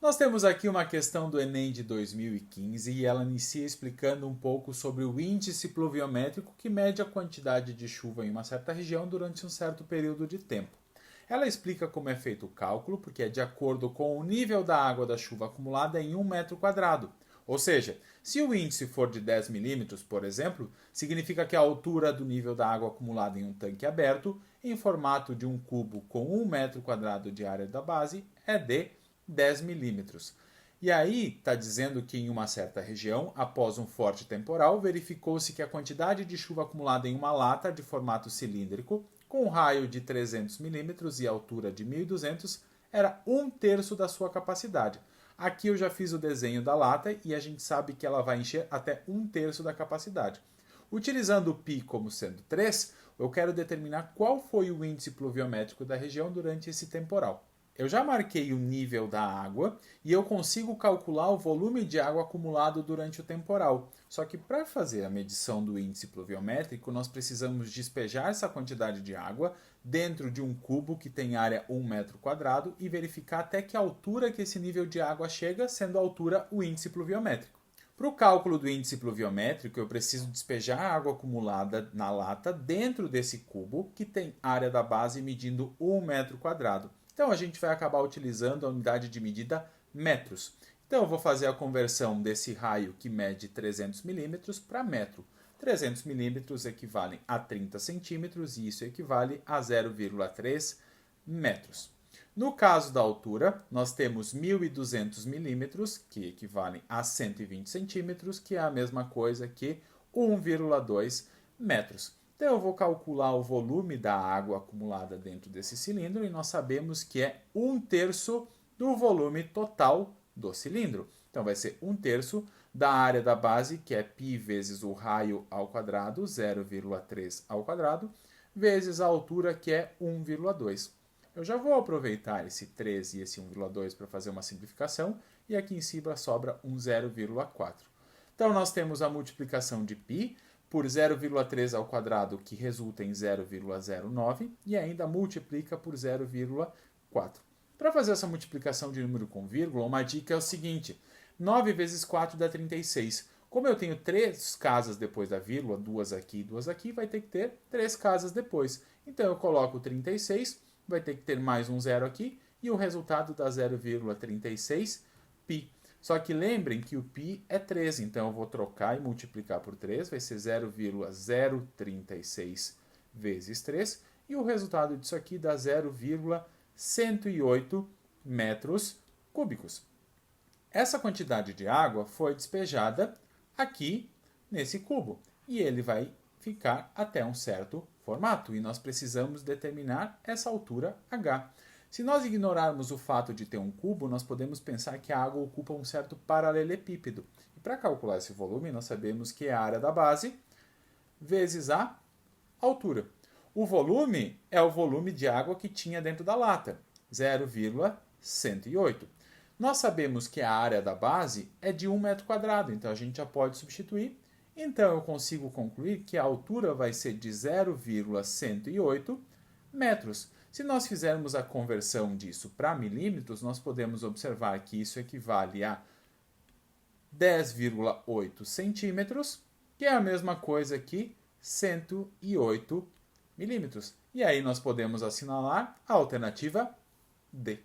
Nós temos aqui uma questão do Enem de 2015 e ela inicia explicando um pouco sobre o índice pluviométrico que mede a quantidade de chuva em uma certa região durante um certo período de tempo. Ela explica como é feito o cálculo, porque é de acordo com o nível da água da chuva acumulada em 1 metro quadrado. Ou seja, se o índice for de 10 milímetros, por exemplo, significa que a altura do nível da água acumulada em um tanque aberto, em formato de um cubo com 1 metro quadrado de área da base, é de 10 milímetros. E aí está dizendo que em uma certa região, após um forte temporal, verificou-se que a quantidade de chuva acumulada em uma lata de formato cilíndrico, com um raio de 300 milímetros e altura de 1.200, era 1/3 da sua capacidade. Aqui eu já fiz o desenho da lata e a gente sabe que ela vai encher até 1/3 da capacidade. Utilizando o π como sendo 3, eu quero determinar qual foi o índice pluviométrico da região durante esse temporal. Eu já marquei o nível da água e eu consigo calcular o volume de água acumulado durante o temporal. Só que para fazer a medição do índice pluviométrico, nós precisamos despejar essa quantidade de água dentro de um cubo que tem área 1 metro quadrado e verificar até que altura que esse nível de água chega, sendo a altura o índice pluviométrico. Para o cálculo do índice pluviométrico, eu preciso despejar a água acumulada na lata dentro desse cubo que tem área da base medindo 1 metro quadrado. Então a gente vai acabar utilizando a unidade de medida metros. Então eu vou fazer a conversão desse raio que mede 300 milímetros para metro. 300 milímetros equivalem a 30 centímetros e isso equivale a 0,3 metros. No caso da altura, nós temos 1.200 milímetros, que equivalem a 120 centímetros, que é a mesma coisa que 1,2 metros. Então eu vou calcular o volume da água acumulada dentro desse cilindro e nós sabemos que é 1/3 do volume total do cilindro. Então vai ser 1/3 da área da base, que é π vezes o raio ao quadrado, 0,3 ao quadrado, vezes a altura, que é 1,2. Eu já vou aproveitar esse 3 e esse 1,2 para fazer uma simplificação e aqui em cima sobra um 0,4. Então nós temos a multiplicação de π por 0,3 ao quadrado, que resulta em 0,09, e ainda multiplica por 0,4. Para fazer essa multiplicação de número com vírgula, uma dica é o seguinte: 9 vezes 4 dá 36. Como eu tenho 3 casas depois da vírgula, 2 aqui, vai ter que ter 3 casas depois. Então eu coloco 36, vai ter que ter mais um zero aqui, e o resultado dá 0,36 π. Só que lembrem que o π é 3, então eu vou trocar e multiplicar por 3, vai ser 0,036 vezes 3, e o resultado disso aqui dá 0,108 metros cúbicos. Essa quantidade de água foi despejada aqui nesse cubo, e ele vai ficar até um certo formato, e nós precisamos determinar essa altura h. Se nós ignorarmos o fato de ter um cubo, nós podemos pensar que a água ocupa um certo paralelepípedo. E para calcular esse volume, nós sabemos que é a área da base vezes a altura. O volume é o volume de água que tinha dentro da lata, 0,108. Nós sabemos que a área da base é de 1 metro quadrado, então a gente já pode substituir. Então eu consigo concluir que a altura vai ser de 0,108 metros. Se nós fizermos a conversão disso para milímetros, nós podemos observar que isso equivale a 10,8 centímetros, que é a mesma coisa que 108 milímetros. E aí nós podemos assinalar a alternativa D.